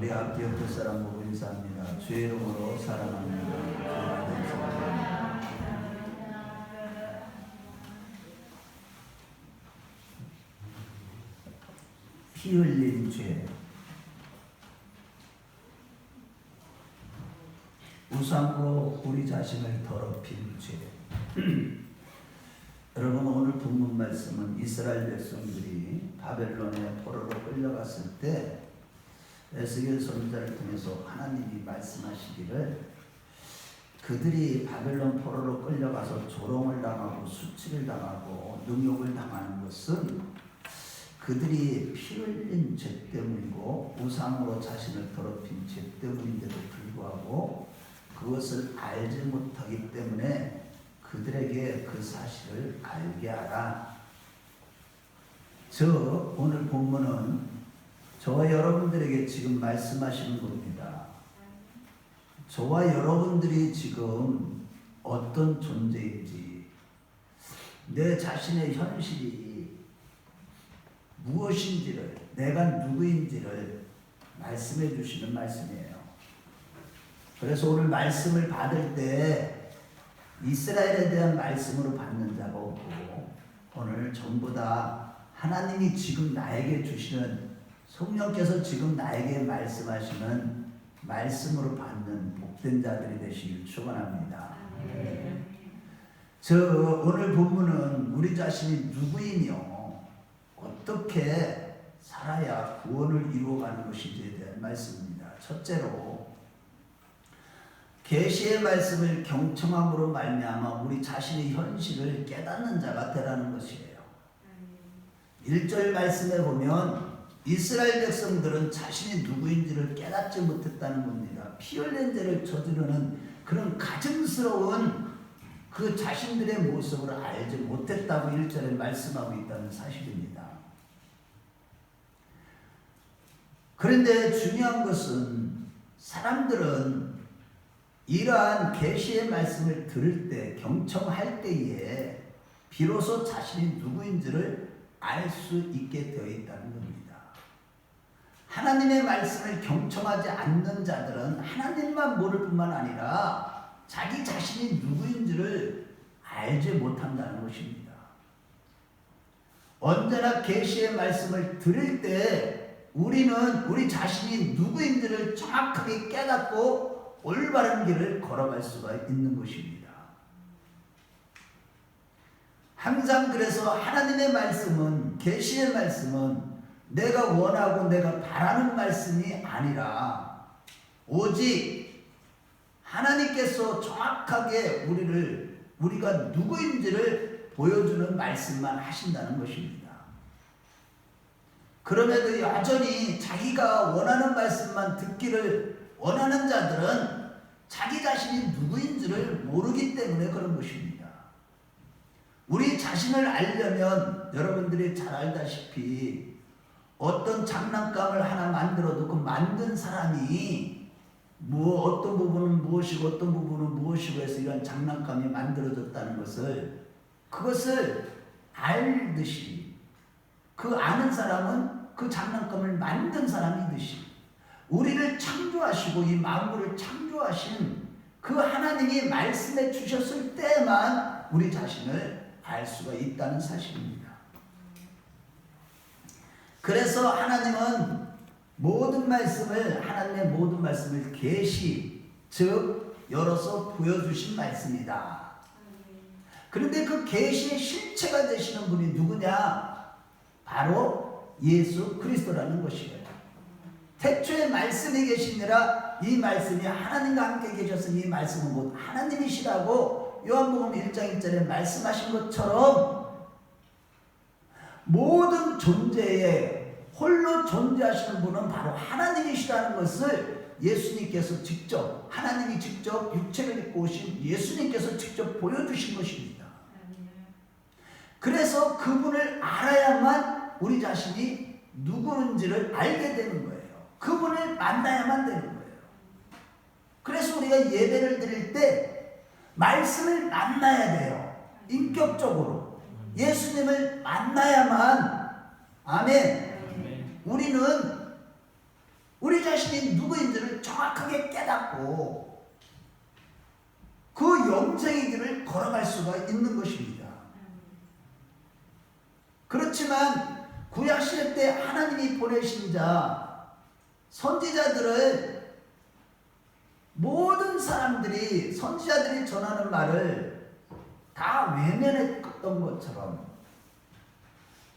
우리 앞뒤 옆에 사람 보고 인사합니다. 주의 이름으로 사랑합니다. 피 흘린 죄, 우상으로 우리 자신을 더럽힌 죄. 여러분, 오늘 본문 말씀은 이스라엘 백성들이 바벨론의 포로로 끌려갔을 때 에스겔 선지자를 통해서 하나님이 말씀하시기를, 그들이 바벨론 포로로 끌려가서 조롱을 당하고 수치를 당하고 능욕을 당하는 것은 그들이 피 흘린 죄 때문이고 우상으로 자신을 더럽힌 죄 때문인데도 불구하고 그것을 알지 못하기 때문에 그들에게 그 사실을 알게 하라. 오늘 본문은 저와 여러분들에게 지금 말씀하시는 겁니다. 저와 여러분들이 지금 어떤 존재인지, 내 자신의 현실이 무엇인지를, 내가 누구인지를 말씀해 주시는 말씀이에요. 그래서 오늘 말씀을 받을 때 이스라엘에 대한 말씀으로 받는 자가 없고, 오늘 전부 다 하나님이 지금 나에게 주시는, 성령께서 지금 나에게 말씀하시는 말씀으로 받는 복된 자들이 되시길 축원합니다. 오늘 본문은 우리 자신이 누구이며 어떻게 살아야 구원을 이루어가는 것인지에 대한 말씀입니다. 첫째로, 계시의 말씀을 경청함으로 말미암아 우리 자신의 현실을 깨닫는 자가 되라는 것이에요. 1절 말씀에 보면 이스라엘 백성들은 자신이 누구인지를 깨닫지 못했다는 겁니다. 피 흘린 죄를 저지르는 그런 가증스러운 그 자신들의 모습을 알지 못했다고 1절에 말씀하고 있다는 사실입니다. 그런데 중요한 것은, 사람들은 이러한 계시의 말씀을 들을 때, 경청할 때에 비로소 자신이 누구인지를 알 수 있게 되어 있다는 겁니다. 하나님의 말씀을 경청하지 않는 자들은 하나님만 모를 뿐만 아니라 자기 자신이 누구인지를 알지 못한다는 것입니다. 언제나 계시의 말씀을 들을 때 우리는 우리 자신이 누구인지를 정확하게 깨닫고 올바른 길을 걸어갈 수가 있는 것입니다. 항상 그래서 하나님의 말씀은, 계시의 말씀은 내가 원하고 내가 바라는 말씀이 아니라 오직 하나님께서 정확하게 우리가 누구인지를 보여주는 말씀만 하신다는 것입니다. 그럼에도 여전히 자기가 원하는 말씀만 듣기를 원하는 자들은 자기 자신이 누구인지를 모르기 때문에 그런 것입니다. 우리 자신을 알려면 여러분들이 잘 알다시피 어떤 장난감을 하나 만들어도 그 만든 사람이 어떤 부분은 무엇이고 어떤 부분은 무엇이고 해서 이런 장난감이 만들어졌다는 그것을 알듯이, 그 아는 사람은 그 장난감을 만든 사람이듯이, 우리를 창조하시고 이 만물을 창조하신 그 하나님이 말씀해 주셨을 때만 우리 자신을 알 수가 있다는 사실입니다. 그래서 하나님은 하나님의 모든 말씀을 계시, 즉 열어서 보여주신 말씀이다. 그런데 그 계시의 실체가 되시는 분이 누구냐? 바로 예수 그리스도라는 것이에요. 태초에 말씀이 계시니라, 이 말씀이 하나님과 함께 계셨으니 이 말씀은 곧 하나님이시라고 요한복음 1장 1절에 말씀하신 것처럼, 모든 존재에 홀로 존재하시는 분은 바로 하나님이시라는 것을 예수님께서 직접, 하나님이 직접 육체를 입고 오신 예수님께서 직접 보여주신 것입니다. 그래서 그분을 알아야만 우리 자신이 누구인지를 알게 되는 거예요. 그분을 만나야만 되는 거예요. 그래서 우리가 예배를 드릴 때 말씀을 만나야 돼요. 인격적으로 예수님을 만나야만, 아멘, 우리는 우리 자신이 누구인지를 정확하게 깨닫고 그 영생의 길을 걸어갈 수가 있는 것입니다. 그렇지만 구약시대 때 하나님이 보내신 자 선지자들을 모든 사람들이 선지자들이 전하는 말을 다 외면했던 것처럼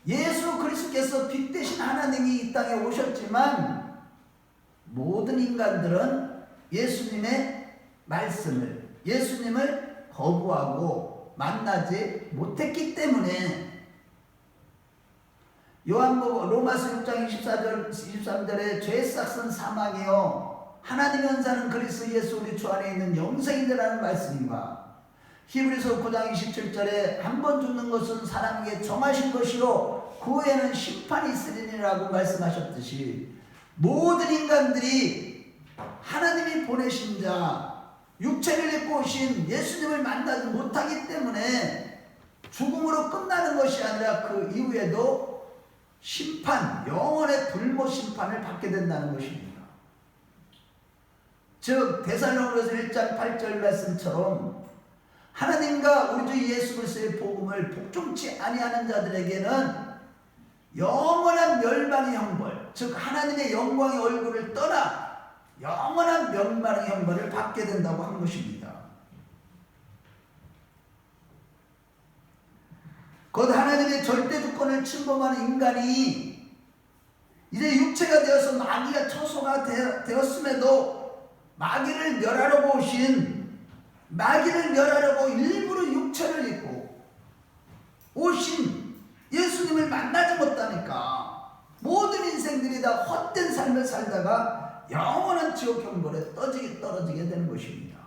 예수 그리스도께서 빛 대신 하나님이 이 땅에 오셨지만 모든 인간들은 예수님의 말씀을 예수님을 거부하고 만나지 못했기 때문에 요한복음 로마서 6장 24절 23절에 죄 싹은 사망이요 하나님의 은사는 그리스도 예수 우리 주 안에 있는 영생이라는 말씀과 히브리서 9장 27절에 한 번 죽는 것은 사람에게 정하신 것이요 그 후에는 심판이 있으리니라고 말씀하셨듯이 모든 인간들이 하나님이 보내신 자 육체를 입고 오신 예수님을 만나지 못하기 때문에 죽음으로 끝나는 것이 아니라 그 이후에도 심판, 영원의 불못 심판을 받게 된다는 것입니다. 즉 데살로니가서 1장 8절 말씀처럼 하나님과 우리 주 예수 그리스도의 복음을 복종치 아니하는 자들에게는 영원한 멸망의 형벌, 즉 하나님의 영광의 얼굴을 떠나 영원한 멸망의 형벌을 받게 된다고 한 것입니다. 곧 하나님의 절대 주권을 침범하는 인간이 이제 육체가 되어서 마귀가 처소가 되었음에도 마귀를 멸하려고 일부러 육체를 입고 오신 예수님을 만나지 못하니까 모든 인생들이 다 헛된 삶을 살다가 영원한 지옥 형벌에 떨어지게 되는 것입니다.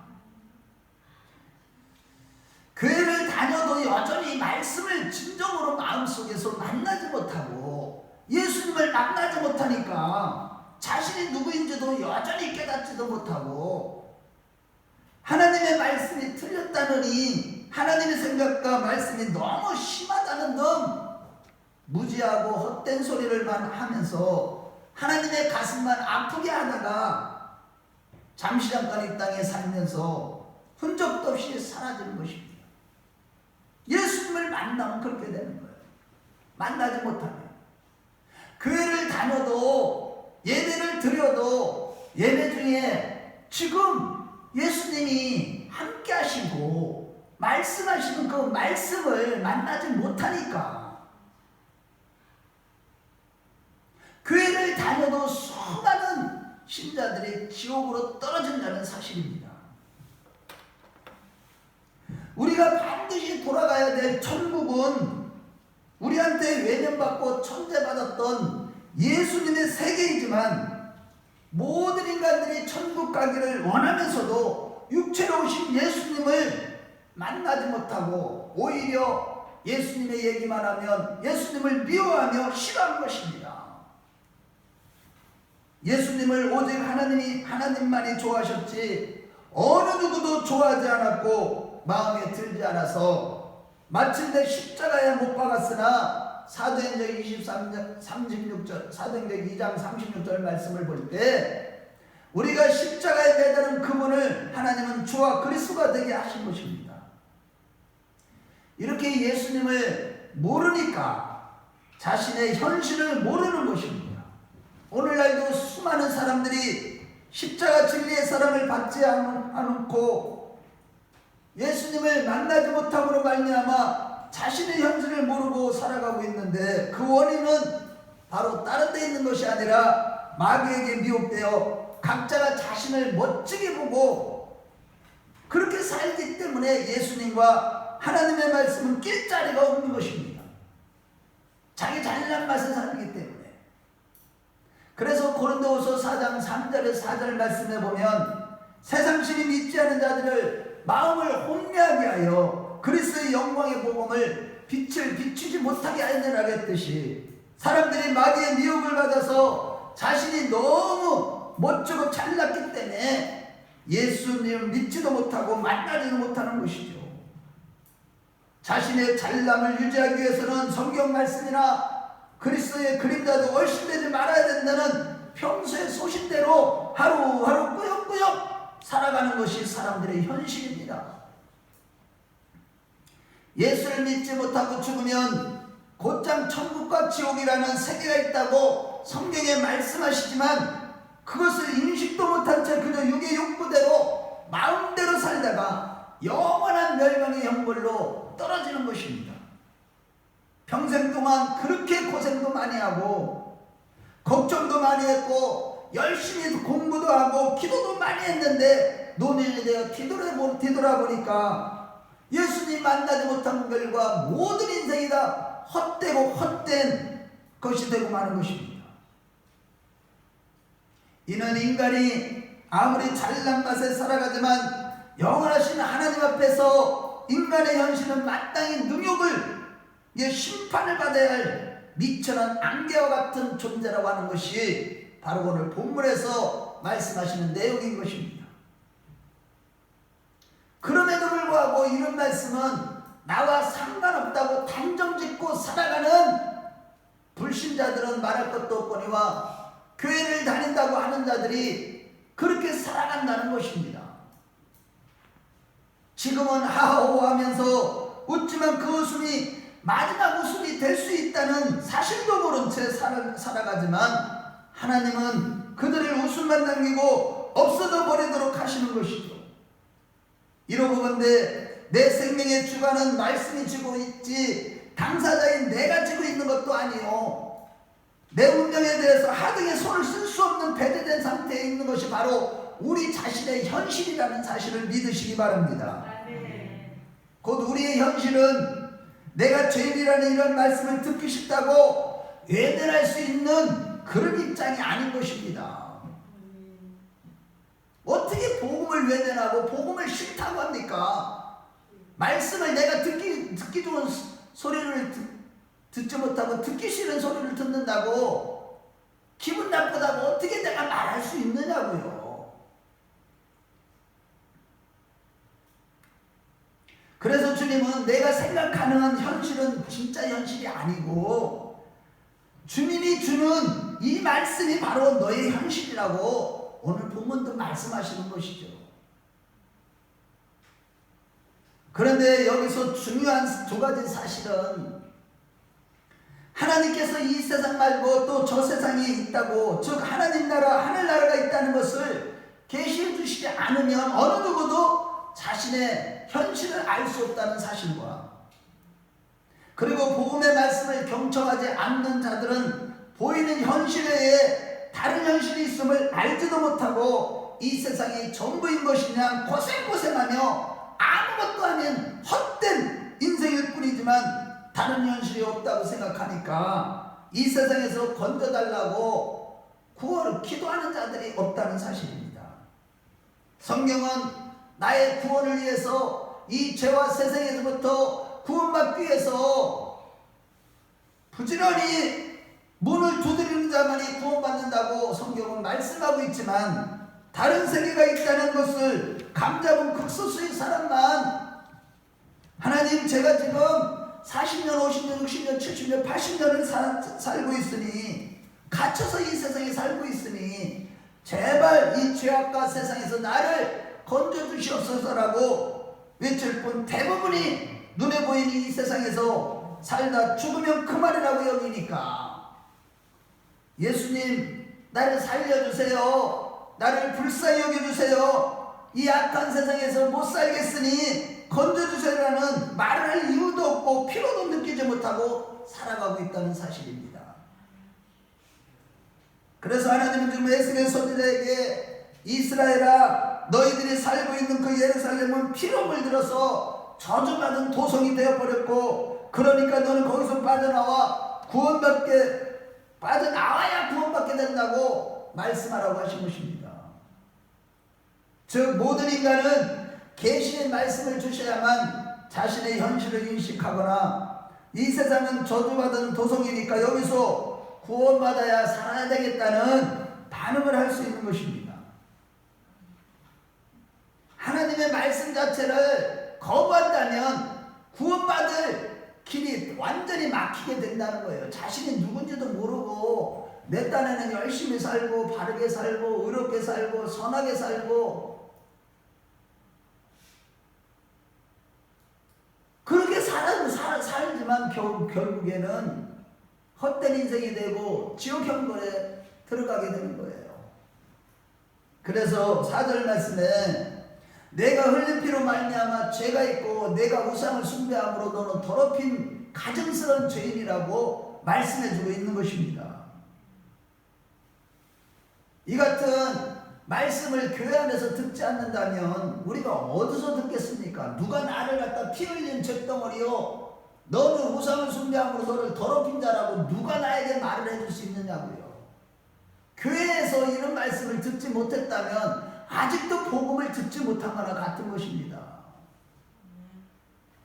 교회를 다녀도 여전히 말씀을 진정으로 마음속에서 만나지 못하고 예수님을 만나지 못하니까 자신이 누구인지도 여전히 깨닫지도 못하고 하나님의 말씀이 틀렸다느니 하나님의 생각과 말씀이 너무 심하다는 등 무지하고 헛된 소리를만 하면서 하나님의 가슴만 아프게 하다가 잠시 잠깐 이 땅에 살면서 흔적도 없이 사라지는 것입니다. 예수님을 만나면 그렇게 되는 거예요. 만나지 못하면 교회를 다녀도 예배를 드려도 예배 중에 지금 예수님이 함께 하시고 말씀하시는 그 말씀을 만나지 못하니까 교회를 다녀도 수많은 신자들이 지옥으로 떨어진다는 사실입니다. 우리가 반드시 돌아가야 될 천국은 우리한테 외면받고 천대받았던 예수님의 세계이지만 모든 인간들이 천국 가기를 원하면서도 육체로 오신 예수님을 만나지 못하고 오히려 예수님의 얘기만 하면 예수님을 미워하며 싫어하는 것입니다. 예수님을 오직 하나님만이 좋아하셨지 어느 누구도 좋아하지 않았고 마음에 들지 않아서 마침내 십자가에 못 박았으나 사도행전 2장 36절 말씀을 볼 때 우리가 십자가에 매달은 그분을 하나님은 주와 그리스도가 되게 하신 것입니다. 이렇게 예수님을 모르니까 자신의 현실을 모르는 것입니다. 오늘날도 수많은 사람들이 십자가 진리의 사랑을 받지 않고 예수님을 만나지 못함으로 말미암아 자신의 현실을 모르고 살아가고 있는데 그 원인은 바로 다른 데 있는 것이 아니라 마귀에게 미혹되어 각자가 자신을 멋지게 보고 그렇게 살기 때문에 예수님과 하나님의 말씀은 낄 자리가 없는 것입니다. 자기 잘난 맛에 살기 때문에. 그래서 고린도후서 4장 3절에 4절 말씀에 보면 세상신이 믿지 않은 자들을 마음을 혼미하게 하여 그리스도의 영광의 복음을 빛을 비추지 못하게 하느라 했듯이 사람들이 마귀의 미혹을 받아서 자신이 너무 멋지고 잘났기 때문에 예수님을 믿지도 못하고 만나지도 못하는 것이죠. 자신의 잘남을 유지하기 위해서는 성경 말씀이나 그리스도의 그림자도 얼씬되지 말아야 된다는 평소의 소신대로 하루하루 꾸역꾸역 살아가는 것이 사람들의 현실입니다. 예수를 믿지 못하고 죽으면 곧장 천국과 지옥이라는 세계가 있다고 성경에 말씀하시지만 그것을 인식도 못한 채 그저 육의 욕구대로 마음대로 살다가 영원한 멸망의 형벌로 떨어지는 것입니다. 평생 동안 그렇게 고생도 많이 하고 걱정도 많이 했고 열심히 공부도 하고 기도도 많이 했는데 노년이 되어 뒤돌아보니까 예수님 만나지 못한 결과 모든 인생이 다 헛되고 헛된 것이 되고 마는 것입니다. 이는 인간이 아무리 잘난 맛에 살아가지만 영원하신 하나님 앞에서 인간의 현실은 마땅히 능욕을 심판을 받아야 할 미천한 안개와 같은 존재라고 하는 것이 바로 오늘 본문에서 말씀하시는 내용인 것입니다. 그럼에도 불구하고 이런 말씀은 나와 상관없다고 단정짓고 살아가는 불신자들은 말할 것도 없거니와 교회를 다닌다고 하는 자들이 그렇게 살아간다는 것입니다. 지금은 하하호 하면서 웃지만 그 웃음이 마지막 웃음이 될 수 있다는 사실도 모른 채 살아가지만 하나님은 그들을 웃음만 남기고 없어져 버리도록 하시는 것이죠. 이러고 본데 내 생명의 주관은 말씀이 지고 있지 당사자인 내가 지고 있는 것도 아니요. 내 운명에 대해서 하등의 손을 쓸 수 없는 배제된 상태에 있는 것이 바로 우리 자신의 현실이라는 사실을 믿으시기 바랍니다. 곧 우리의 현실은 내가 죄인이라는 이런 말씀을 듣기 쉽다고 외면할 수 있는 그런 입장이 아닌 것입니다. 어떻게 복음을 외면하고 복음을 싫다고 합니까? 말씀을 내가 듣기 좋은 소리를 듣지 못하고 듣기 싫은 소리를 듣는다고 기분 나쁘다고 어떻게 내가 말할 수 있느냐고요. 그래서 주님은 내가 생각하는 현실은 진짜 현실이 아니고 주님이 주는 이 말씀이 바로 너의 현실이라고 오늘 본문도 말씀하시는 것이죠. 그런데 여기서 중요한 두 가지 사실은 하나님께서 이 세상 말고 또 저 세상에 있다고, 즉 하나님 나라 하늘나라가 있다는 것을 계시해 주시지 않으면 어느 누구도 자신의 현실을 알 수 없다는 사실과, 그리고 복음의 말씀을 경청하지 않는 자들은 보이는 현실 외에 다른 현실이 있음을 알지도 못하고 이 세상이 전부인 것이냐 고생하며 아무것도 아닌 헛된 인생일 뿐이지만 다른 현실이 없다고 생각하니까 이 세상에서 건져달라고 구원을 기도하는 자들이 없다는 사실입니다. 성경은 나의 구원을 위해서 이 죄와 세상에서부터 구원받기 위해서 부지런히 문을 두드리는 자만이 구원받는다고 성경은 말씀하고 있지만 다른 세계가 있다는 것을 감잡은 극소수의 사람만 하나님 제가 지금 40년, 50년, 60년, 70년, 80년을 살고 있으니 갇혀서 이 세상에 살고 있으니 제발 이 죄악과 세상에서 나를 건져주시옵소서라고 외칠 뿐 대부분이 눈에 보이는 이 세상에서 살다 죽으면 그만이라고 여기니까 예수님 나를 살려주세요. 나를 불쌍히 여겨주세요. 이 악한 세상에서 못 살겠으니 건져주세요라는 말을 할 이유도 없고 필요도 느끼지 못하고 살아가고 있다는 사실입니다. 그래서 하나님은 지금 에스겔 선지자에게 이스라엘아 너희들이 살고 있는 그 예루살렘은 피로 물들어서 저주받은 도성이 되어버렸고 그러니까 너는 거기서 빠져나와야 구원받게 된다고 말씀하라고 하신 것입니다. 즉 모든 인간은 계시의 말씀을 주셔야만 자신의 현실을 인식하거나 이 세상은 저주받은 도성이니까 여기서 구원받아야 살아야 되겠다는 반응을 할 수 있는 것입니다. 하나님의 말씀 자체를 거부한다면 구원받을 길이 완전히 막히게 된다는 거예요. 자신이 누군지도 모르고 내 딴에는 열심히 살고 바르게 살고 의롭게 살고 선하게 살고 그렇게 살지만 결국에는 헛된 인생이 되고 지옥 형벌에 들어가게 되는 거예요. 그래서 4절 말씀에 내가 흘린 피로 말미암아 죄가 있고 내가 우상을 숭배함으로 너는 더럽힌 가증스러운 죄인이라고 말씀해주고 있는 것입니다. 이 같은 말씀을 교회 안에서 듣지 않는다면 우리가 어디서 듣겠습니까? 누가 나를 갖다 피 흘린 쇳덩어리요 너는 우상을 숭배함으로 너를 더럽힌 자라고 누가 나에게 말을 해줄 수 있느냐고요. 교회에서 이런 말씀을 듣지 못했다면 아직도 복음을 듣지 못한 거나 같은 것입니다.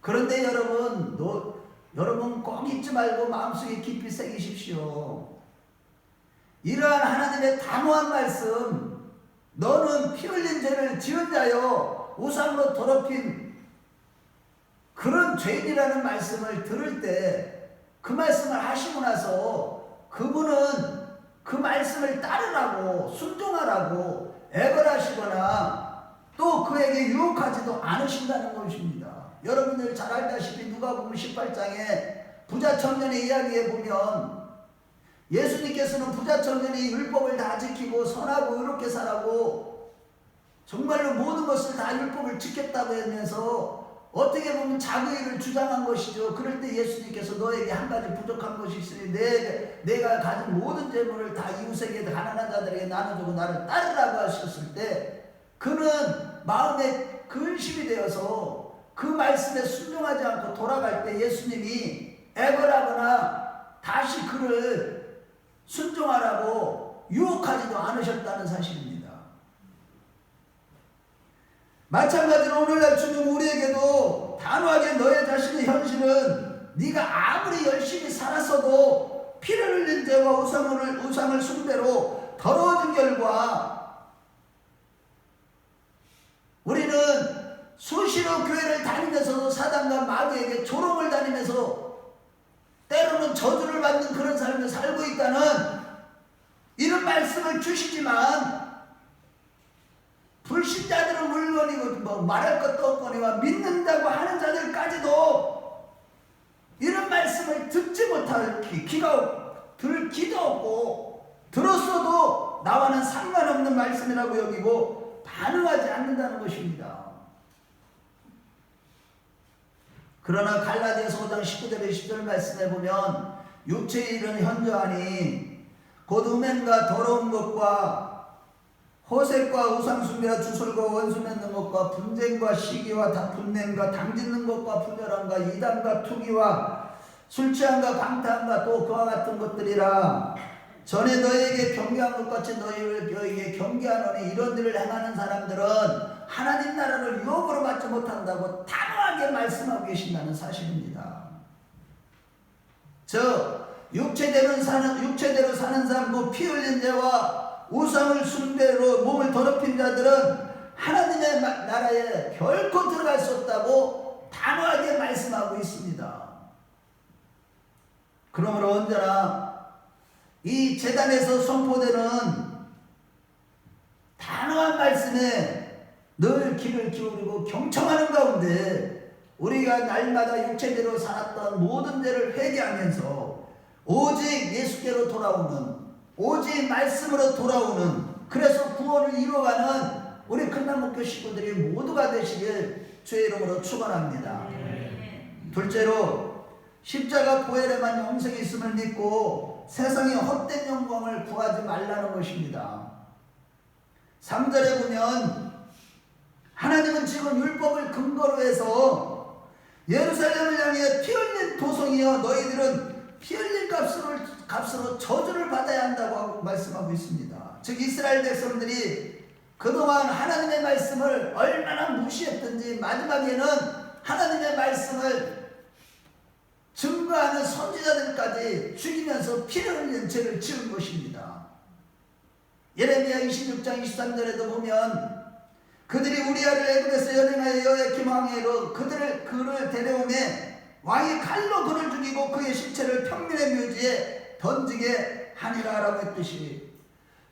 그런데 여러분 꼭 잊지 말고 마음속에 깊이 새기십시오. 이러한 하나님의 단호한 말씀, 너는 피 흘린 죄를 지은 자여 우상으로 더럽힌 그런 죄인이라는 말씀을 들을 때 그 말씀을 하시고 나서 그분은 그 말씀을 따르라고 순종하라고 애걸하시거나 또 그에게 유혹하지도 않으신다는 것입니다. 여러분들 잘 알다시피 누가복음 18장에 부자 청년의 이야기에 보면 예수님께서는 부자 청년이 율법을 다 지키고 선하고 의롭게 살라고 정말로 모든 것을 다 율법을 지켰다고 하면서 어떻게 보면 자기를 주장한 것이죠. 그럴 때 예수님께서 너에게 한 가지 부족한 것이 있으니 내가 가진 모든 재물을 다 이웃에게 가난한 자들에게 나눠주고 나를 따르라고 하셨을 때 그는 마음에 근심이 되어서 그 말씀에 순종하지 않고 돌아갈 때 예수님이 애걸하거나 다시 그를 순종하라고 유혹하지도 않으셨다는 사실입니다. 마찬가지로 오늘날 주님 우리에게도 단호하게 너의 자신의 현실은 네가 아무리 열심히 살았어도 피를 흘린 죄와 우상을 숭배로 더러워진 결과 우리는 수시로 교회를 다니면서도 사단과 마귀에게 조롱을 다니면서 때로는 저주를 받는 그런 삶을 살고 있다는 이런 말씀을 주시지만 불신자들은 물론이고 말할 것도 없거니와 믿는다고 하는 자들까지도 이런 말씀을 듣지 못할 들 기도 없고 들었어도 나와는 상관없는 말씀이라고 여기고 반응하지 않는다는 것입니다. 그러나 갈라디아서 5장 19절에 20절 말씀에 보면 육체의 일은 현저하니 곧 음행과 더러운 것과 호색과 우상숭배와 주술과 원수 맺는 것과 분쟁과 시기와 분냄과 당짓는 것과 분열함과 이단과 투기와 술취함과 방탕함과 또 그와 같은 것들이라. 전에 너희에게 경계한 것 같이 너희에게 경계하노니 이런 일을 행하는 사람들은 하나님 나라를 유혹으로 받지 못한다고 단호하게 말씀하고 계신다는 사실입니다. 육체대로 사는 사람도 피 흘린 자와 우상을 숭배로 몸을 더럽힌 자들은 하나님의 나라에 결코 들어갈 수 없다고 단호하게 말씀하고 있습니다. 그러므로 언제나 이 제단에서 선포되는 단호한 말씀에 늘 귀를 기울이고 경청하는 가운데 우리가 날마다 육체대로 살았던 모든 죄를 회개하면서 오직 예수께로 돌아오는 오직 말씀으로 돌아오는 그래서 구원을 이루어가는 우리 큰남목교 식구들이 모두가 되시길 주의 이름으로 축원합니다. 둘째로 십자가 보혈에만 영생이 있음을 믿고 세상의 헛된 영광을 구하지 말라는 것입니다. 3절에 보면 하나님은 지금 율법을 근거로 해서 예루살렘을 향해 피 흘린 도성이여 너희들은 피 흘린 값으로 저주를 받아야 한다고 말씀하고 있습니다. 즉 이스라엘 백성들이 그동안 하나님의 말씀을 얼마나 무시했든지 마지막에는 하나님의 말씀을 증거하는 선지자들까지 죽이면서 피를 흘린 죄를 지은 것입니다. 예레미야 26장 23절에도 보면 그들이 우리아를 애굽에서 연행하여 여호야김 왕에로 그를 데려오매 왕이 칼로 그를 죽이고 그의 시체를 평민의 묘지에 던지게 하니라라고 했듯이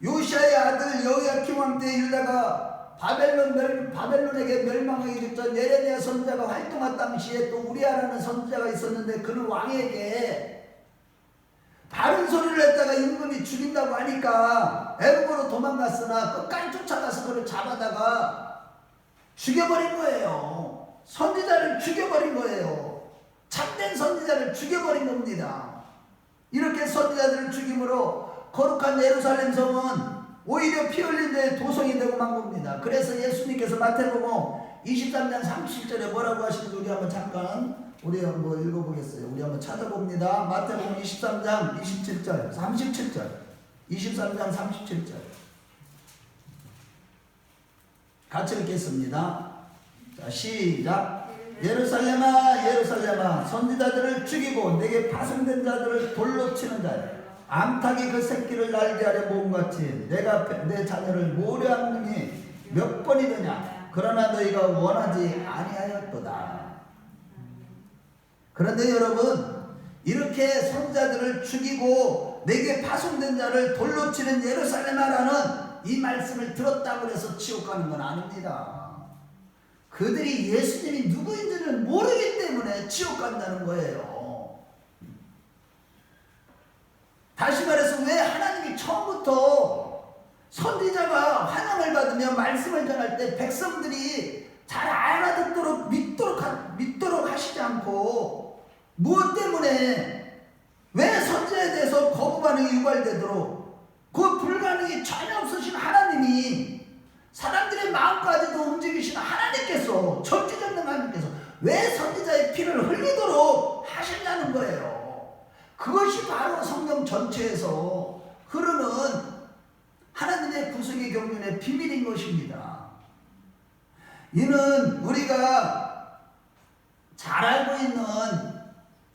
요시아의 아들 여호야kim 왕 때 유다가 바벨론에게 멸망하기 직전 예레미야 선지자가 활동한 당시에 또 우리아라는 선지자가 있었는데 그는 왕에게 바른 소리를 했다가 임금이 죽인다고 하니까 애굽으로 도망갔으나 끝까지 쫓아가서 그를 잡아다가 죽여버린 거예요. 선지자를 죽여버린 거예요. 참된 선지자를 죽여버린 겁니다. 이렇게 선지자들을 죽임으로 거룩한 예루살렘 성은 오히려 피 흘린 자의 도성이 되고 만 겁니다. 그래서 예수님께서 마태복음 23장 37절에 뭐라고 하시는지 우리 한번 잠깐 우리 한번 읽어보겠어요. 우리 한번 찾아봅니다. 마태복음 23장 27절 37절 23장 37절 같이 읽겠습니다. 자, 시작. 예루살렘아 예루살렘아 선지자들을 죽이고 내게 파송된 자들을 돌로 치는 자야. 암탉이 그 새끼를 날개 아래 모음같이 내가 내 자녀를 모려한 놈이 몇 번이더냐. 그러나 너희가 원하지 아니하였도다. 그런데 여러분 이렇게 선지자들을 죽이고 내게 파송된 자를 돌로 치는 예루살렘아라는 이 말씀을 들었다고 해서 지옥 가는 건 아닙니다. 그들이 예수님이 누구인지를 모르기 때문에 지옥 간다는 거예요. 다시 말해서 왜 하나님이 처음부터 선지자가 환영을 받으며 말씀을 전할 때 백성들이 잘 알아듣도록 믿도록 하시지 않고 무엇 때문에 왜 선지자에 대해서 거부 반응이 유발되도록 그 불가능이 전혀 없으신 하나님이 사람들의 마음까지도 움직이시는 하나님께서 전지전능 하나님께서 왜 선지자의 피를 흘리도록 하시냐는 거예요. 그것이 바로 성경 전체에서 흐르는 하나님의 구속의 경륜의 비밀인 것입니다. 이는 우리가 잘 알고 있는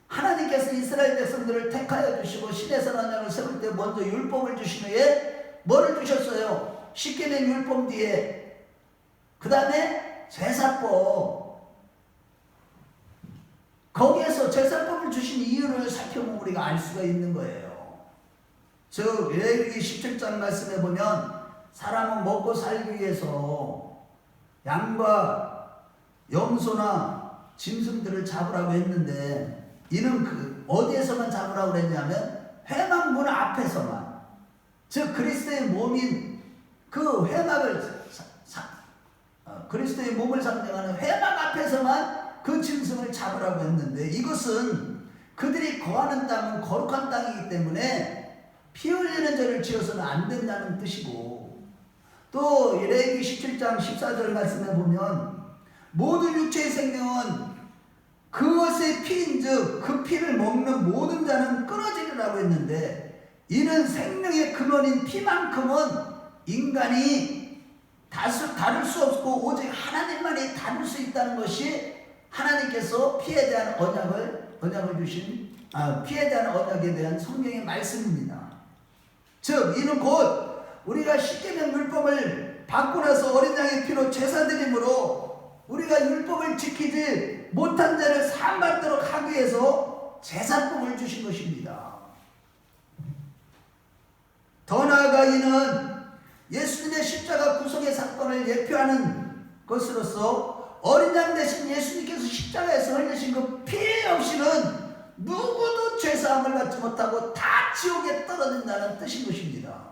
하나님께서 이스라엘 백성들을 택하여 주시고 신의 언약을 세울 때 먼저 율법을 주신 후에 뭐를 주셨어요? 십계명 율법 뒤에 그 다음에 제사법. 거기에서 제사법을 주신 이유를 살펴보면 우리가 알 수가 있는 거예요. 즉 레위기 17장 말씀에 보면 사람은 먹고 살기 위해서 양과 염소나 짐승들을 잡으라고 했는데 이는 어디에서만 잡으라고 했냐면 회막문 앞에서만, 즉 그리스도의 몸인 그 회막을 그리스도의 몸을 상징하는 회막 앞에서만 그 짐승을 잡으라고 했는데 이것은 그들이 거하는 땅은 거룩한 땅이기 때문에 피 흘리는 죄를 지어서는 안 된다는 뜻이고, 또 레위기 17장 14절 말씀에 보면 모든 육체의 생명은 그것의 피인즉 그 피를 먹는 모든 자는 끊어지리라고 했는데 이는 생명의 근원인 피만큼은 인간이 다룰 수 없고 오직 하나님만이 다룰 수 있다는 것이 하나님께서 피에 대한 언약을 주신 피에 대한 언약에 대한 성경의 말씀입니다. 즉 이는 곧 우리가 십계명 율법을 받고 나서 어린 양의 피로 제사드림으로 우리가 율법을 지키지 못한 자를 사함받도록 하기 위해서 제사법을 주신 것입니다. 더 나아가 이는 예수님의 십자가 구속의 사건을 예표하는 것으로서 어린 양 대신 예수님께서 십자가에서 흘리신 그 피 없이는 누구도 죄사함을 받지 못하고 다 지옥에 떨어진다는 뜻인 것입니다.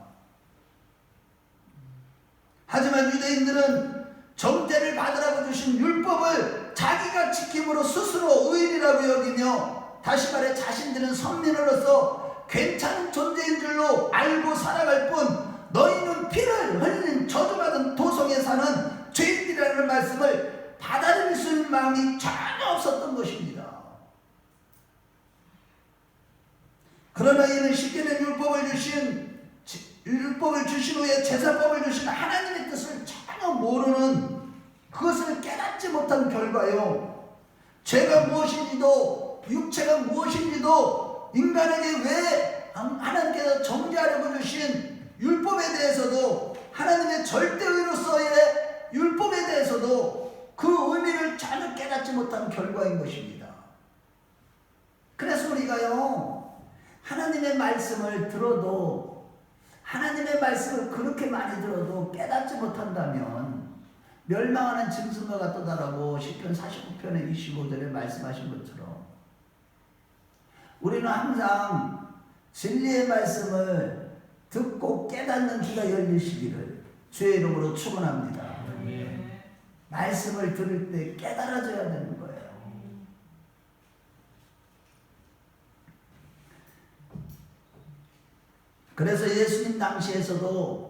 하지만 유대인들은 정죄를 받으라고 주신 율법을 자기가 지킴으로 스스로 의인이라고 여기며 다시 말해 자신들은 선민으로서 괜찮은 존재인 줄로 알고 살아갈 뿐 너희는 피를 흘린 저주받은 도성에 사는 죄인들이라는 말씀을 받아들일 수 있는 마음이 전혀 없었던 것입니다. 그러나 이는 십계명 율법을 주신 후에 제사법을 주신 하나님의 뜻을 전혀 모르는, 그것을 깨닫지 못한 결과요, 죄가 무엇인지도 육체가 무엇인지도 인간에게 왜 하나님께서 정죄하려고 주신 율법에 대해서도 하나님의 절대의로서의 율법에 대해서도 그 의미를 전혀 깨닫지 못한 결과인 것입니다. 그래서 우리가요 하나님의 말씀을 들어도 하나님의 말씀을 그렇게 많이 들어도 깨닫지 못한다면 멸망하는 짐승과 같도다라고 시편 49편의 25절에 말씀하신 것처럼 우리는 항상 진리의 말씀을 듣고 깨닫는 귀가 열리시기를 주의 이름으로 축원합니다. 말씀을 들을 때 깨달아져야 되는 거예요. 그래서 예수님 당시에도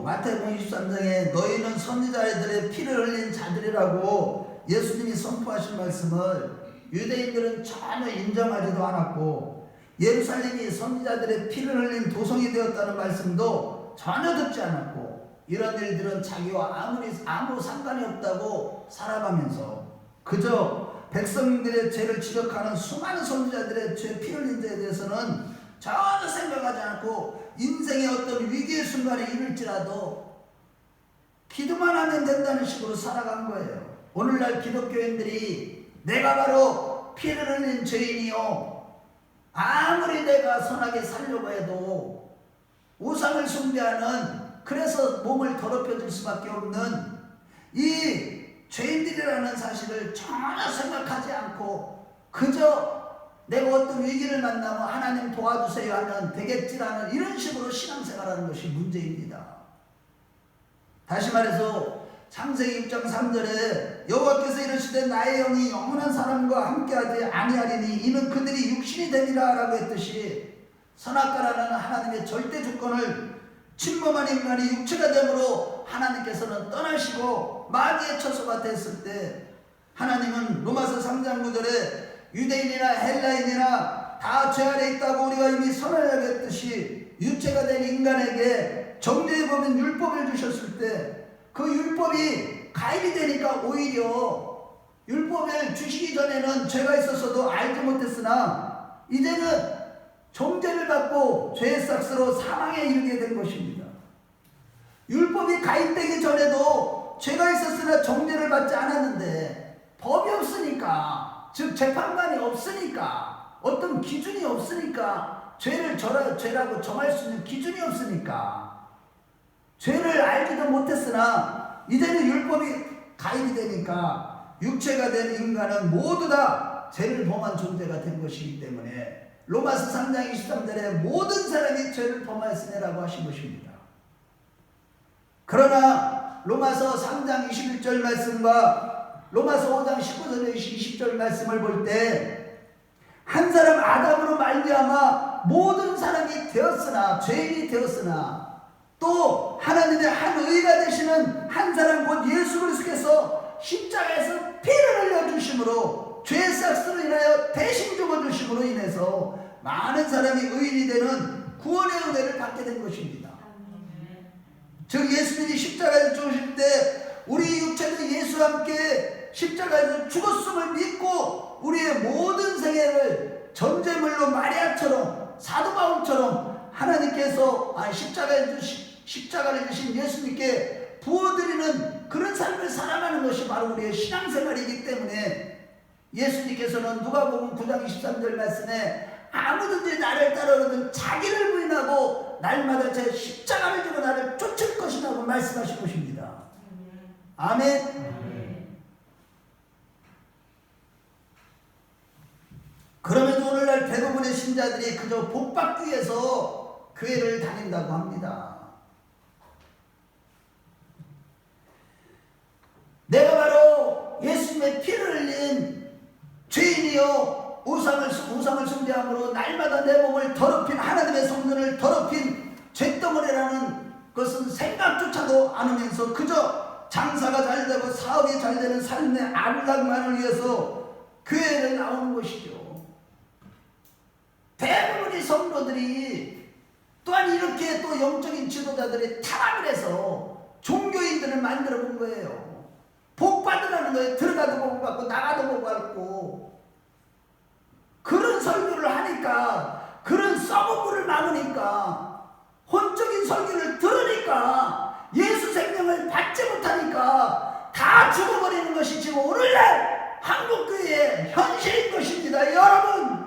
마태복음 23장에 너희는 선지자들의 피를 흘린 자들이라고 예수님이 선포하신 말씀을 유대인들은 전혀 인정하지도 않았고 예루살렘이 선지자들의 피를 흘린 도성이 되었다는 말씀도 전혀 듣지 않았고 이런 일들은 자기와 아무 상관이 없다고 살아가면서 그저 백성들의 죄를 지적하는 수많은 선지자들의 죄 피 흘린 자에 대해서는 전혀 생각하지 않고 인생의 어떤 위기의 순간에 이를지라도 기도만 하면 된다는 식으로 살아간 거예요. 오늘날 기독교인들이 내가 바로 피를 흘린 죄인이요 아무리 내가 선하게 살려고 해도 우상을 숭배하는 그래서 몸을 더럽혀 줄 수밖에 없는 이 죄인들이라는 사실을 전혀 생각하지 않고 그저 내가 어떤 위기를 만나면 하나님 도와주세요 하면 되겠지라는 이런 식으로 신앙생활하는 것이 문제입니다. 다시 말해서 창세기 6장 3절에 여호와께서 이르시되 나의 영이 영원한 사람과 함께하지 아니하리니 이는 그들이 육신이 되리라 라고 했듯이 선악과라는 하나님의 절대 주권을 침범한 인간이 육체가 되므로 하나님께서는 떠나시고 마귀의 처소가 됐을 때 하나님은 로마서 3장 9절에 유대인이나 헬라인이나 다 죄 아래 있다고 우리가 이미 선언하였듯이 육체가 된 인간에게 정죄의 법인 율법을 주셨을 때 그 율법이 가입이 되니까 오히려 율법을 주시기 전에는 죄가 있었어도 알지 못했으나 이제는 정죄를 받고 죄의 삭스로 사망에 이르게 된 것입니다. 율법이 가입되기 전에도 죄가 있었으나 정죄를 받지 않았는데 법이 없으니까 즉 재판관이 없으니까 어떤 기준이 없으니까 죄라고 정할 수 있는 기준이 없으니까 죄를 알지도 못했으나 이제는 율법이 가입이 되니까 육체가 된 인간은 모두 다 죄를 범한 존재가 된 것이기 때문에 로마서 3장 23절에 모든 사람이 죄를 범하였으니라고 하신 것입니다. 그러나 로마서 3장 21절 말씀과 로마서 5장 19절에 20절 말씀을 볼 때 한 사람 아담으로 말미암아 모든 사람이 되었으나 죄인이 되었으나 또 하나님의 한 의가 되시는 한 사람 곧 예수 그리스도께서 십자가에서 피를 흘려주심으로 죄의 삭스로 인하여 대신 죽어주심으로 인해서 많은 사람이 의인이 되는 구원의 은혜를 받게 된 것입니다. 즉 예수님이 십자가에서 죽으실 때 우리 육체도 예수와 함께 십자가에서 죽었음을 믿고 우리의 모든 생애를 전제물로 마리아처럼 사도 바울처럼 하나님께서 십자가를 주신 예수님께 부어드리는 그런 삶을 살아가는 것이 바로 우리의 신앙생활이기 때문에 예수님께서는 누가복음 9장 23절 말씀에 아무든지 나를 따르거든 자기를 부인하고 날마다 제 십자가를 지고 나를 쫓을 것이라고 말씀하신 것입니다. 아멘. 그러면서 오늘날 대부분의 신자들이 그저 복받기 위해서 교회를 다닌다고 합니다. 내가 바로 예수님의 피를 흘린 죄인이요 우상을 숭배함으로 날마다 내 몸을 더럽힌 하나님의 성전을 더럽힌 죄덩어리라는 것은 생각조차도 않으면서 그저 장사가 잘 되고 사업이 잘 되는 삶의 안락만을 위해서 교회에 나오는 것이죠. 대부분의 성도들이 또한 이렇게 또 영적인 지도자들이 타락을 해서 종교인들을 만들어 본 거예요. 복 받으라는 거예요. 들어가도 복 받고 나가도 복 받고 그런 설교를 하니까 그런 썩은 물을 막으니까 혼적인 설교를 들으니까 예수 생명을 받지 못하니까 다 죽어버리는 것이 지금 오늘날 한국교회의 현실인 것입니다. 여러분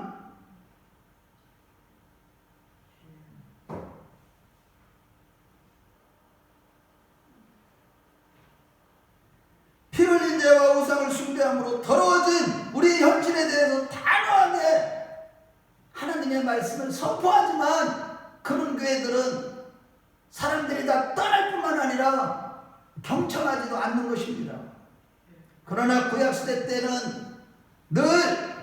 피 흘린 죄와 우상을 숭배함으로 더러워진 우리 현실에 대해서 단호하게 하나님의 말씀을 선포하지만 그런 교회들은 사람들이 다 떠날 뿐만 아니라 경청하지도 않는 것입니다. 그러나 구약시대 때는 늘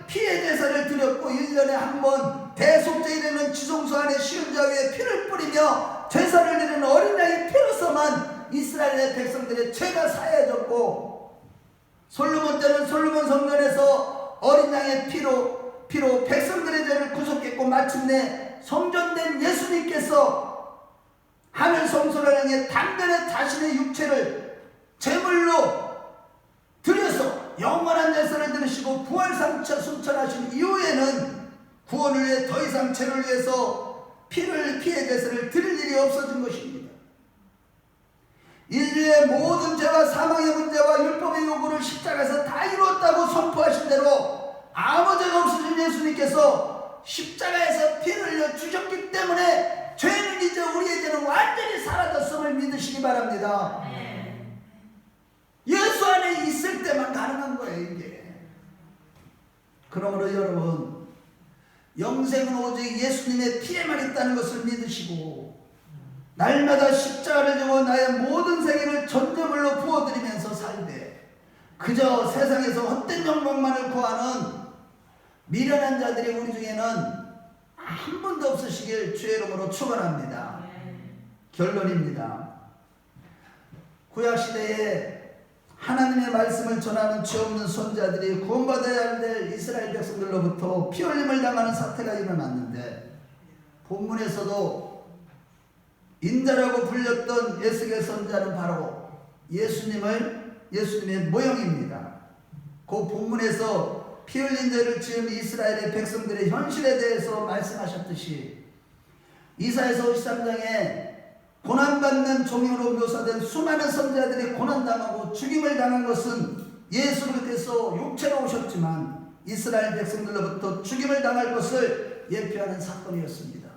피의 제사를 드렸고 1년에 한 번 대속죄일에는 지성소 안에 시은자 위에 피를 뿌리며 제사를 드리는 어린 양의 피로서만 이스라엘의 백성들의 죄가 사해졌고, 솔로몬 때는 솔로몬 성전에서 어린 양의 피로 백성들의 죄를 구속했고, 마침내 성전된 예수님께서 하늘 성소를 향해 단번에 자신의 육체를 제물로 드려서 영원한 제사를 드리시고 부활상차 순천하신 이후에는 구원을 위해 더 이상 죄를 위해서 피의 제사를 드릴 일이 없어진 것입니다. 인류의 모든 죄와 사망의 문제와 율법의 요구를 십자가에서 다 이루었다고 선포하신 대로 아무 죄가 없으신 예수님께서 십자가에서 피를 흘려 주셨기 때문에 죄는 이제 우리의 죄는 완전히 사라졌음을 믿으시기 바랍니다. 예수 안에 있을 때만 가능한 거예요, 이게. 그러므로 여러분, 영생은 오직 예수님의 피에만 있다는 것을 믿으시고 날마다 십자가를 지고 나의 모든 생애를 전제물로 부어드리면서 살되 그저 세상에서 헛된 영광만을 구하는 미련한 자들이 우리 중에는 한 분도 없으시길 주의 이름으로 축원합니다. 결론입니다. 구약시대에 하나님의 말씀을 전하는 죄 없는 선자들이 구원받아야 될 이스라엘 백성들로부터 피 흘림을 당하는 사태가 일어났는데, 본문에서도 인자라고 불렸던 에스겔 선자는 바로 예수님의 모형입니다. 그 본문에서 피 흘린 죄를 지은 이스라엘의 백성들의 현실에 대해서 말씀하셨듯이 이사야서 53장에 고난받는 종으로 묘사된 수많은 선지자들이 고난당하고 죽임을 당한 것은 예수님께서 육체로 오셨지만 이스라엘 백성들로부터 죽임을 당할 것을 예표하는 사건이었습니다.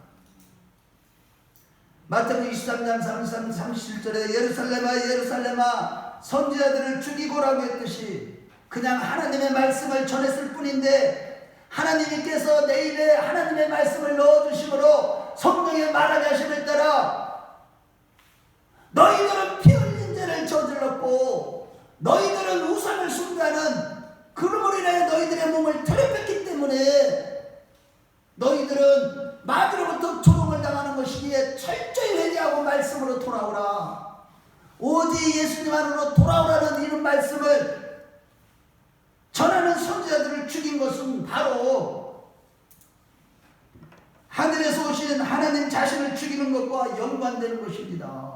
마태복음 23장 33, 37절에 예루살렘아 예루살렘아 선지자들을 죽이고라고 했듯이 그냥 하나님의 말씀을 전했을 뿐인데 하나님께서 내 입에 하나님의 말씀을 넣어주심으로 성령의 말하게 하심을 따라 너희들은 피 흘린 죄를 저질렀고 너희들은 우상을 숭배하는 그러므로 인하여 너희들의 몸을 더럽혔기 때문에 너희들은 마귀로부터 조롱을 당하는 것이기에 철저히 회개하고 말씀으로 돌아오라. 오직 예수님 안으로 돌아오라는 이런 말씀을 전하는 선지자들을 죽인 것은 바로 하늘에서 오신 하나님 자신을 죽이는 것과 연관되는 것입니다.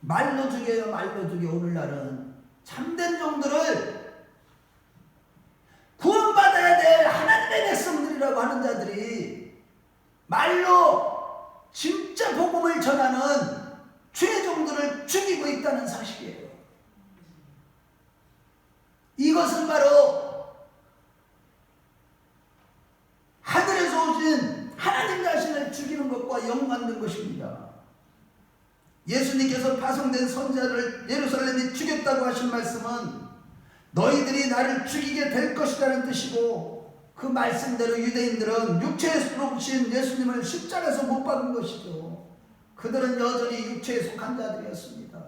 말로 죽여요, 말로 죽여. 오늘날은 참된 종들을 구원받아야 될 하나님의 백성들이라고 하는 자들이 말로 진짜 복음을 전하는 죄종들을 죽이고 있다는 사실이에요. 이것은 바로 하늘에서 오신 하나님 자신을 죽이는 것과 연관된 것입니다. 예수님께서 파송된 선지자를 예루살렘이 죽였다고 하신 말씀은 너희들이 나를 죽이게 될 것이라는 뜻이고, 그 말씀대로 유대인들은 육체에 오신 예수님을 십자가에서 못 박은 것이죠. 그들은 여전히 육체에 속한 자들이었습니다.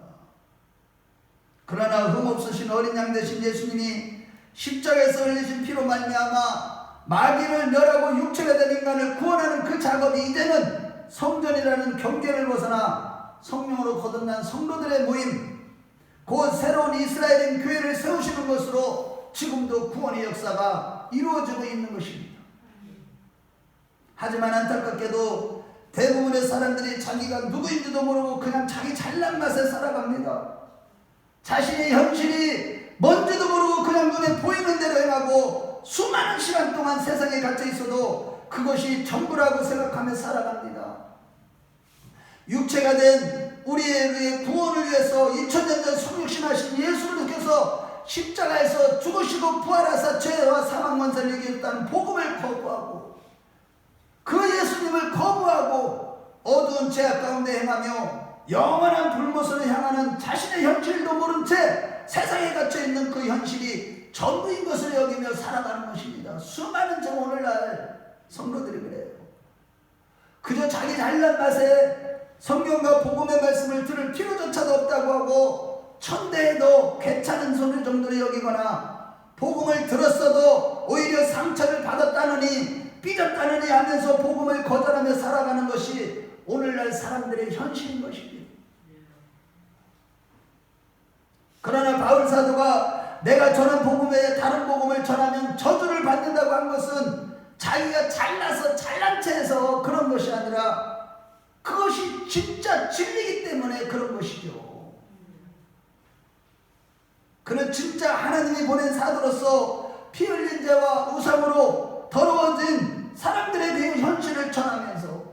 그러나 흠없으신 어린 양 되신 예수님이 십자가에서 흘리신 피로 말미암아 마귀를 멸하고 육체가 된 인간을 구원하는 그 작업이 이제는 성전이라는 경계를 벗어나 성령으로 거듭난 성도들의 모임, 곧 새로운 이스라엘인 교회를 세우시는 것으로 지금도 구원의 역사가 이루어지고 있는 것입니다. 하지만 안타깝게도 대부분의 사람들이 자기가 누구인지도 모르고 그냥 자기 잘난 맛에 살아갑니다. 자신의 현실이 뭔지도 모르고 그냥 눈에 보이는 대로 행하고 수많은 시간 동안 세상에 갇혀 있어도 그것이 전부라고 생각하며 살아갑니다. 육체가 된 우리의 구원을 위해서 2000년 전 성육신하신 예수님께서 십자가에서 죽으시고 부활하사 죄와 사망 원사를 이겼다는 복음을 거부하고 그 예수님을 거부하고 어두운 죄악 가운데 행하며 영원한 불못으로 향하는 자신의 현실도 모른 채 세상에 갇혀있는 그 현실이 전부인 것을 여기며 살아가는 것입니다. 수많은 저 오늘날 성도들이 그래요. 그저 자기 잘난 맛에 성경과 복음의 말씀을 들을 필요조차도 없다고 하고 천대에도 괜찮은 소리 정도로 여기거나 복음을 들었어도 오히려 상처를 받았다느니 삐졌다느니 하면서 복음을 거절하며 살아가는 것이 오늘날 사람들의 현실인 것입니다. 그러나 바울 사도가 내가 전한 복음 외에 다른 복음을 전하면 저주를 받는다고 한 것은 자기가 잘나서 잘난 체해서 그런 것이 아니라 그것이 진짜 진리이기 때문에 그런 것이죠. 그는 진짜 하나님이 보낸 사도로서 피 흘린 자와 우상으로 더러워진 사람들에 대한 현실을 전하면서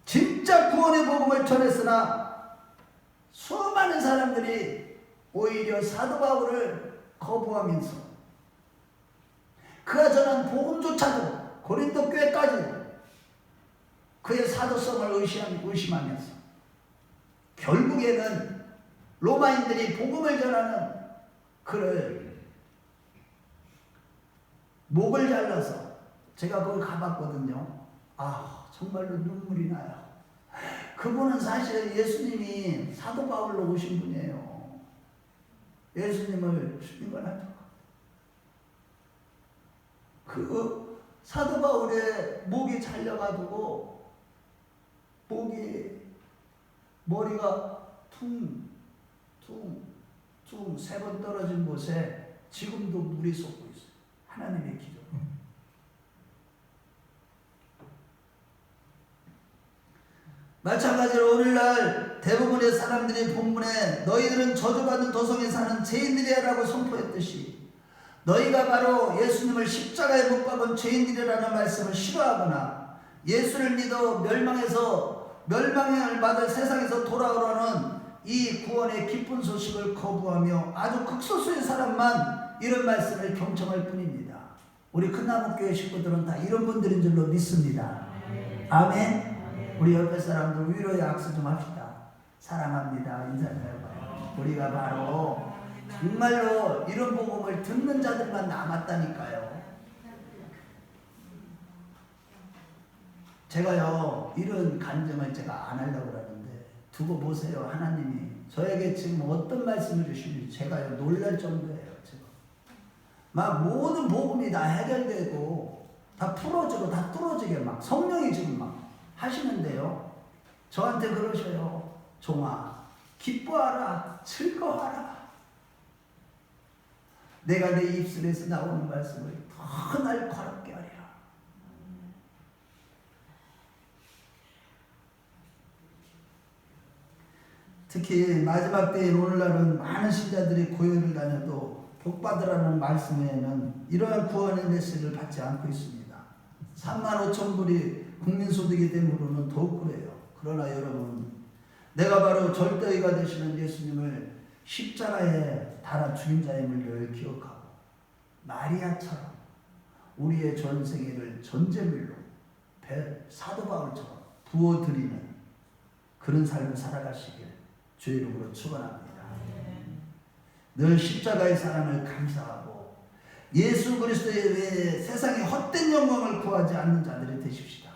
진짜 구원의 복음을 전했으나 수많은 사람들이 오히려 사도 바울을 거부하면서 그가 전한 복음조차도 고린도 교회까지 그의 사도성을 의심하면서 결국에는 로마인들이 복음을 전하는 그를 목을 잘라서 제가 거기 가봤거든요. 정말로 눈물이 나요. 그분은 사실 예수님이 사도 바울로 오신 분이에요. 예수님을 죽인 건 아니고 그 사도 바울의 목이 잘려가지고 머리가 퉁 세 번 떨어진 곳에 지금도 물이 솟고 있어요. 하나님의 기도. 마찬가지로 오늘날 대부분의 사람들이 본문에 너희들은 저주받은 도성에 사는 죄인들이라고 선포했듯이 너희가 바로 예수님을 십자가에 못 박은 죄인들이라는 말씀을 싫어하거나 예수를 믿어 멸망을 받을 세상에서 돌아오라는 이 구원의 기쁜 소식을 거부하며 아주 극소수의 사람만 이런 말씀을 경청할 뿐입니다. 우리 큰나무교회 식구들은 다 이런 분들인 줄로 믿습니다. 아멘. 우리 옆에 사람들 위로의 악수 좀 합시다. 사랑합니다. 인사 좀 해봐요. 우리가 바로 정말로 이런 복음을 듣는 자들만 남았다니까요. 제가요 이런 간증을 제가 안 하려고 그러는데 두고 보세요. 하나님이 저에게 지금 어떤 말씀을 주시는지 제가요 놀랄 정도예요. 지금 막 모든 복음이 다 해결되고 다 풀어지고 다 뚫어지게 막 성령이 지금 막 하시는데요. 저한테 그러셔요. 종아 기뻐하라 즐거워하라. 내가 내 입술에서 나오는 말씀을 더 날카롭게 하리라. 특히 마지막 때인 오늘날은 많은 신자들이 고요를 다녀도 복받으라는 말씀 외에는 이러한 구원의 메시지를 받지 않고 있습니다. 35,000불이 국민소득이 됨으로는 더욱 그래요. 그러나 여러분, 내가 바로 절대의가 되시는 예수님을 십자가에 달아 죽인 자임을 늘 기억하고 마리아처럼 우리의 전생애를 전제물로 사도 바울처럼 부어드리는 그런 삶을 살아가시길 주의 이름으로 축원합니다. 늘 십자가의 사랑을 감사하고 예수 그리스도의 외에 세상의 헛된 영광을 구하지 않는 자들이 되십시다.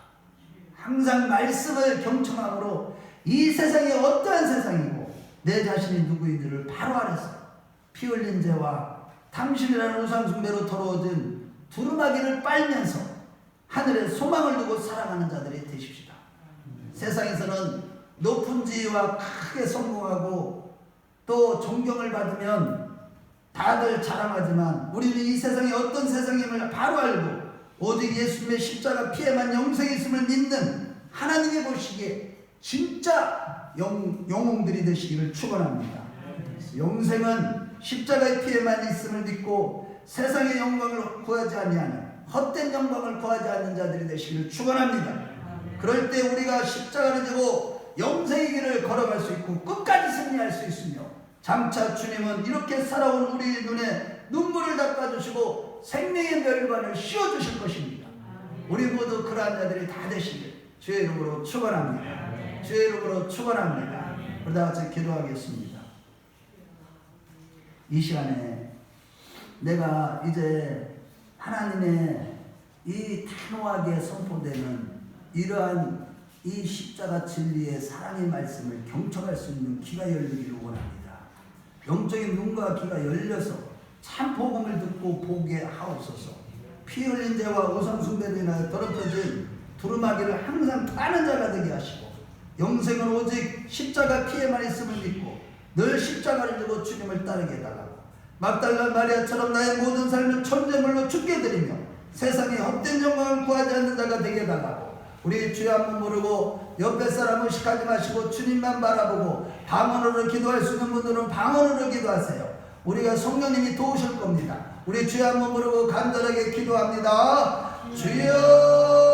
항상 말씀을 경청함으로 이 세상이 어떠한 세상이고 내 자신이 누구인지를 바로 알아서 피 흘린 죄와 탐심이라는 우상숭배로 더러워진 두루마기를 빨면서 하늘에 소망을 두고 살아가는 자들이 되십시다. 세상에서는 높은 지위와 크게 성공하고 또 존경을 받으면 다들 자랑하지만 우리는 이 세상이 어떤 세상임을 바로 알고 오직 예수님의 십자가 피에만 영생이 있음을 믿는 하나님이 보시기에 진짜 영웅들이 되시기를 축원합니다. 영생은 십자가의 피에만 있음을 믿고 세상의 영광을 구하지 아니하는 헛된 영광을 구하지 않는 자들이 되시기를 축원합니다. 그럴 때 우리가 십자가를 지고 영생의 길을 걸어갈 수 있고 끝까지 승리할 수 있으며 장차 주님은 이렇게 살아온 우리 눈에 눈물을 닦아주시고 생명의 멸관을 씌워주실 것입니다. 우리 모두 그러한 자들이 다 되시길 주의 이름으로 축원합니다. 주의 이름으로 축원합니다. 우리 다 같이 기도하겠습니다. 이 시간에 내가 이제 하나님의 이 단호하게 선포되는 이러한 이 십자가 진리의 사랑의 말씀을 경청할 수 있는 귀가 열리기를 원합니다. 영적인 눈과 귀가 열려서 참 복음을 듣고 보게 하옵소서. 피 흘린 죄와 우상 숭배로 인하여 더럽혀진 두루마기를 항상 따는 자가 되게 하시고 영생은 오직 십자가 피에만 있음을 믿고 늘 십자가를 들고 주님을 따르게 해달라고. 막달라 마리아처럼 나의 모든 삶을 천재물로 죽게 드리며 세상에 헛된 영광을 구하지 않는 자가 되게 해달라고. 우리 주여 한번 부르고 옆에 사람 의식하지 마시고 주님만 바라보고 방언으로 기도할 수 있는 분들은 방언으로 기도하세요. 우리가 성령님이 도우실 겁니다. 우리 주여 한번 부르고 간절하게 기도합니다. 주여